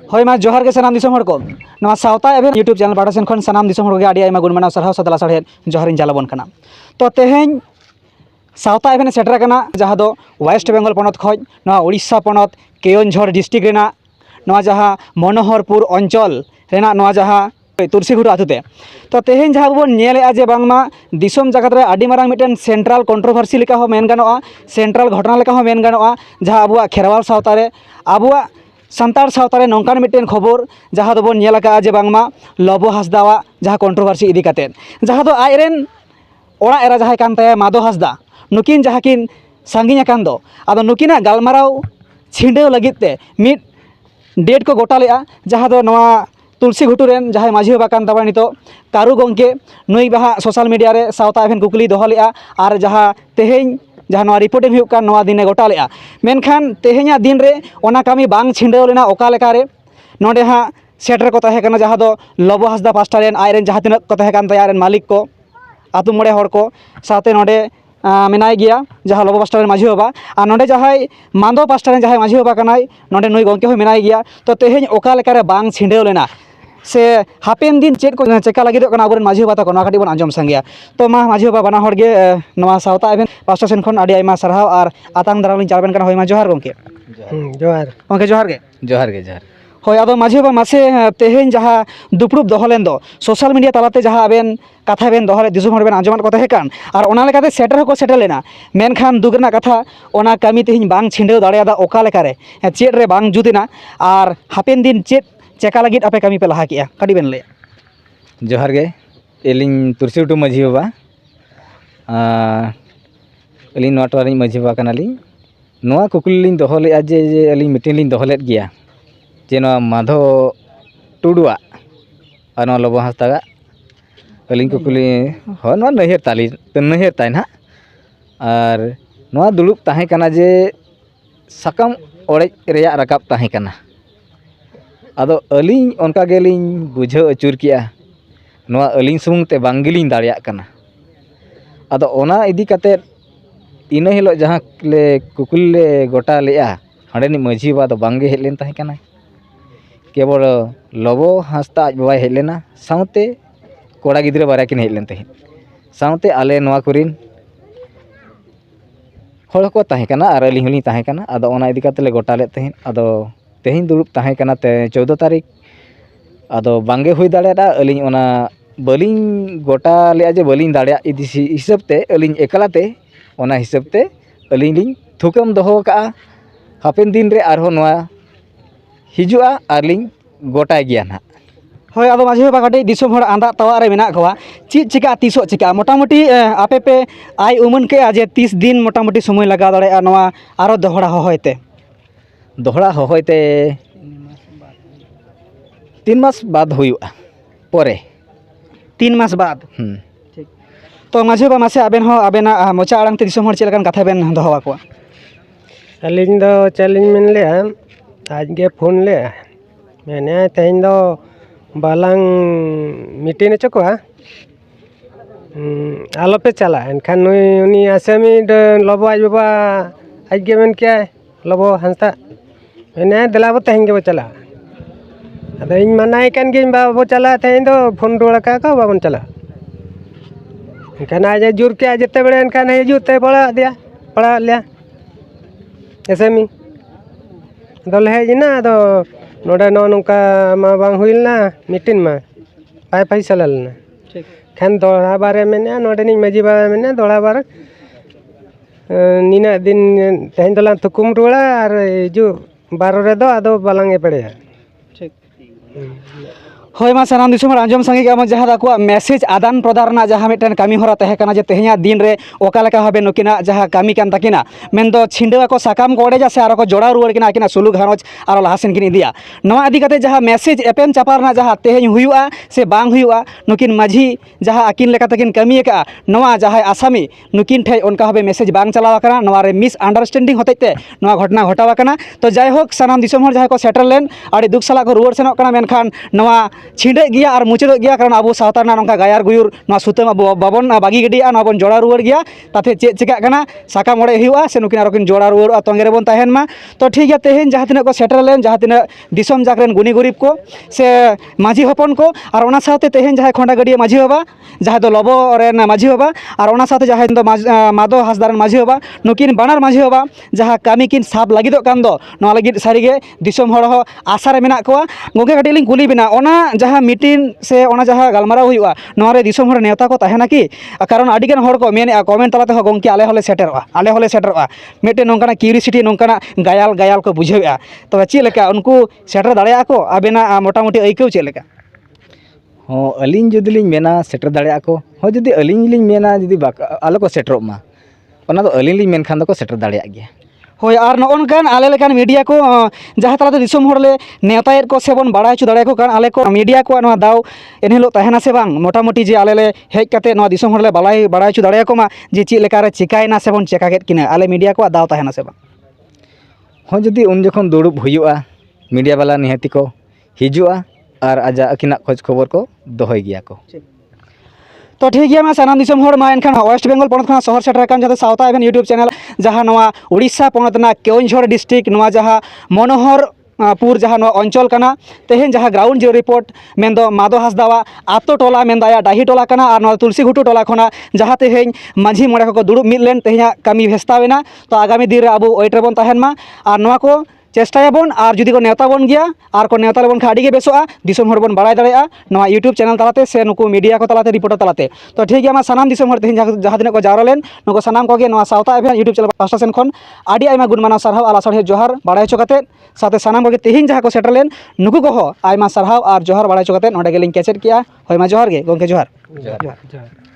हय मा जोहार के सनाम दिसोम हर को नवा सावता एवं यूट्यूब चैनल पाटा सेन खन सनाम दिसोम हर के आडी आयमा गुण मानाव सरहाव सदला साढ़े जोहार इन चालाबन कना। तो तेहें सावता एवं सेटर कना जहाँ दो वेस्ट बेंगल पनत खज नवा उड़ीसा पनत केयोनझर डिस्ट्रिक्ट रेना नवा जहाँ मनोहरपुर अंचल रेना नवा जहाँ तुलसीघुटू आतुते। तो तेहें जहाँ बन नेलेआ जे बांगमा दिसोम जगत रे आडी मारांग मिटेन सेंट्रल कंट्रोवर्सी लेका हो मेन गानोआ, सेंट्रल घटना लेका हो मेन गानोआ, जहाँ अबुआ खेरवाल सावता रे अबुआ सान्ताड़ सावता रे नौकान मिटेन खबर जहाँ दो बन नेला जे बांगमा लबो हांसदावा जहाँ कंट्रोवर्सी इदी कातेन जहाँ दो आयरेन ओड़ा एरा जहाँ कान ताया माधो हांसदा नुकिन जहाँ किन सांगिन अकान दो आदो नुकिना गालमाराव छिंडेव लगित ते मिट डेट को गोटा लेआ जहाँ दो नवा तुलसीघुटू रेन जहाँ माझी बाबा कान ताबा नितो कारू गंके नुई बाहा सोशल मीडिया रे सावता एभेन कुकली दोहो लेआ आर जहाँ तेहें जहाँ नवा रिपोर्टिंग हुयुग कान नवा दिने गोटा लेआ मेनखान तेहेंया दिन रे ओना कामी बांग छिंडेव लेना ओका लेका रे नोडे हाँ सेटर को तहे कना जहाँ दो लबो हांसदा पास्टा रेन आयरेन जहाँ तिनाक को तहे कान ताया आयरेन मालिक को आतु मोड़े हर को साथे नोडे मेनाय गया जहाँ लबो पास्टा रेन माझी बाबा और नोडे जहाँ मांदो पास्टा रेन जहाँ माझी बाबा कनाय नोडे नुई गंके हो मेनाय गया। तो तेहें ओका लेका रे बांग छिंडेव लेना से हापेन दिन चेक को चेका लगे अब माझी बाबा तक काटी बन आंजम संगेया। तो मा माझी बाबा बना हड़गे नवा सावता एभेन पास्टा सेन खन आडी आयमा सारहाव और आतांग दाराम लिन चालबेन कना होय मा जोहार गंके जोहार गंके जोहार गे जोहार हय आदो माझी बाबा मासे तेहें जहाँ दुपड़ुब दोहो लेन दो सोशल मीडिया तालाते जहाँ आबेन कथा बेन दोहो दिसुम हर बेन आंजमात को तहे कान और ओना लेकाते सेटर हको सेटर लेना मेनखान दुग रना कथा ओना कामी तेहें बांग छिंडेव दाड़ेयादा ओका लेका रे चेड रे बांग जुदिना और हापेन दिन चेड चेका लगित आपे कामी पे लहा किया काटी बेन ले जोहार गे एलिंग तुलसीघुटू माझी बाबा एलिंग नोआ टोला रिन माझी बाबा कनालिंग नोआ कुकली लिंग दोहो लेआ जे एलिंग मीटिंग लिंग दोहो लेद गया जे नोआ माधो टुडुआ और नोआ लबो हांसदा एलिंग कुकली हो नोआ नैहर ताली तो नैहर ताई ना और नोआ दुड़ुब ताहे कना जे साकाम ओड़ेज रेया राकाब ताहे कना आदो अलिंग उनका गेलिंग बुझाव अचुर किया नोआ अलिंग सुमुंग ते बांग गेलिंग दाड़ेया कना आदो ओना इदी काते इना हिलो जहाँ ले कुकुल ले गोटा लेआ हांडे माझी बाबा दो बांगे हेज लेन ताहे कना केवल लबो हांसदा आज बाबा हेज लेना साउते कोड़ा गिद्रे बारा किन हेज लेन ताहे साउते आले नोआ कुरिन हर को ताहे कना और अलिंग हलिंग ताहे कना आदो ओना इदी काते ले गोटा ले ताहे आदो तेहें दुड़ुब ताहे कना ते 14 तारीख आदो बांगे हुई दाड़ेया अलिंग ओना बालिंग गोटा लेआ जे बालिंग दाड़ेया इदी हिसाब ते अलिंग एकलाते ओना हिसाब ते अलिंग लिंग थुकम दोहो का हापेन दिन रे आरहो नोआ हिजुआ आरलिंग गोटा गया ना हय आदो माझी बाबा काटी दिसोम हर आंदा तवा रे मेना खवा चीज चिका तीसो चिका मोटामुटी आपे पे आय उमन के आज 30 दिन मोटामुटी समय लगा दाड़ेया नोआ आरो दोहड़ा होयते दोहड़ा होते 3 मास बाद हुआ परे 3 मास बाद ठीक। तो माझी बाबा मासे आबेन हो आबेना मोचा आड़ांग ते दिसोम हर चेलकान कथा बेन दोहवा को अलिंग दो चैलेंज मेन ले आज के फोन ले मैंने तेन दो बालांग मीटिंग चकोआ आलो पे चला एनखान नुई उनी आसामी लबो आज बाबा आज के मेन क्या लबो हांसदा मैंने दिलाबो तेहें के चला अद इन मनाई कान गे बाबो चला तेहें दो फोन रुआड़ का बाबन चला एनखान आज जुर के आज जिते बड़े एनखान हजूते पड़ा लिया एसेमी दल हेजना अदो नोडे नो नोंका मा बांग हुइलना मीटिंग मा पाई पैसा लेना ठीक खान दोड़ा बारे में नोडे नि माझी बाबा में दोड़ा बार नीना दिन तेहें दला थुकुम रुआड़ा और जो 12 रे दो आदो बालांगे पड़े ठीक हय मा सानाम दिसोम हर आंजम संगे गया जहाँ दाकुआ मैसेज आदान प्रदान जहाँ मिटन कामी हरा तहे कना जे तेहें दिन रे ओका लेका हबे नुकिना जहाँ कामी कान ताकिना मेन दो छिंडेवा को साकाम को ओडेजा से आरो को जोड़ा रुआड़ किना आकिना सुलु घारोज आरो लाहासेन किन इदिया नवा इदी काते जहाँ मैसेज एपेम चापारना जहाँ तेहें हुयुआ से बांग हुयुआ नुकिन माझी जहाँ आकिन लेका तकिन कामी का नवा जहाँ आसामी नुकिन ठे उनका हबे मैसेज बांग चलावा कना नवा रे मिस अंडरस्टैंडिंग होतेते नवा घटना घटावा कना। तो जाय होक सानाम दिसोम हर जहाँ को सेटल लेन आड़ी दुख साला को रुआड़ सेनोक कना मेनखान नवा छिंडे गया और मुचाद गया कारण अब सावता नौका गायार गुयुर सुतम अब बाबन बागी गिडिया बन जोड़ा रुआर गया ताते चे चिका साकाम ओड़े हुआ से नुकिन आरोकिन जोड़ा रुआर तोंगे रेबन तहन तो ठीक है तेहन जहाँ तिना को सेटर लेन जहाँ तिना दिसम जाकरेन गुनी गुरीब को से माझी हपन को और ओना साथे तेहन जहाँ खोंडा गडिया माझी बाबा जहाँ दो लबो रेन माझी बाबा और ओना साथे जहाँ दो माधो हासदारन माझी बाबा नुकिन बानार माझी बाबा जहाँ कामी किन साब लगिदो कान दो नोआ लगिद सारिगे दिसम हड़ हो आशा रे मेना कोआ गोगे कटी लिंग कुली बिना ओना जहाँ मीटिंग से ओना जहाँ गलमारा हुआ नोआ रे दिसम हड़ नेवता को तहना कि कारण आडिगान हड़ को मेने कमेंट तलाते हो गोंके आले होले सेटरवा मेटे नोंकाना क्यूरियोसिटी नोंकाना गायाल को बुझेगा तो चे लेका उनको सेटर दाड़ेया को आबेना मोटामुटी आइकव चे लेका हाँ अलिंग जुदी लिंग मेना सेटर दाड़ेया को हाँ जुदी अलिंग लिंग मेना जुदी आलो को सेटरोग मा ओना दो अलिंग लिंग मेन खान दो को सेटर दाड़ेया गया होय और नौकान आले लेकान मीडिया को जहाँ तलाते दिसम हड़ले नेवतायेद को से बन बाड़ा हचु दाड़े को कारण आले को मीडिया को नोआ दाव एनहिलो तहना से बांग मोटामुटी जे आले ले हेज काते नोआ दिसम हड़ले बाड़ा हचु दाड़े को मा जे चे लेकारे चिकायना से बन चेका केद किना आले मीडिया को दाव तहना से बांग हाँ जुदी उन जखन दुड़ुब हुआ मीडिया वाला निहाती को हिजुआ और आजा अकिना खोज खबर को दोहय गया को तो ठीक है सानाम दिसम हड़ मा एनखान वेस्ट बेंगल पनत खना शहर सेटर कान जहाँ सावता एभेन यूट्यूब चैनल जहाँ नोआ उड़ीसा पनत ना केओंझर डिस्ट्रिक्ट नोआ जहाँ मनोहर पुर जहाँ नोआ अंचल कना तेहन जहाँ ग्राउंड जीरो रिपोर्ट मेंदो माधो हासदावा आतो टोला मेंदाया डाही टोला कना और नोआ तुलसी घुटू टोला खना जहाँ तेहन माझी मोड़े को दुड़ुब मिद लेन तेहना कामी भेस्तावेना तो आगामी दिन रे अब वेट रेबन तहन मा और नोआ को चेष्टायाबन और जुदी को नेवता बन गया और को नेवता लेबन खाड़ी के बेसोआ दिसम हड़ बन बाड़ाय दाड़ेया नोआ यूट्यूब चैनल तलाते से नुकु मीडिया को तलाते रिपोर्टर तलाते तो ठीक है सानाम दिसम हड़ तेहन जहाँ तिना को जावरा लेन नुकु सानाम को नोआ सावता एभेन यूट्यूब चैनल पास्टा सेन खन आडी आयमा गुणमाना सारहाव आला सारहे जोहार बाड़ाय हचो काते साथे सानाम को तेहन जहाँ को सेटर लेन नुकु को आयमा सारहाव और जोहार बाड़ाय हचो काते नोडे गेलिंग केचेद किया होय मा जोहार गे गोंके जोहार।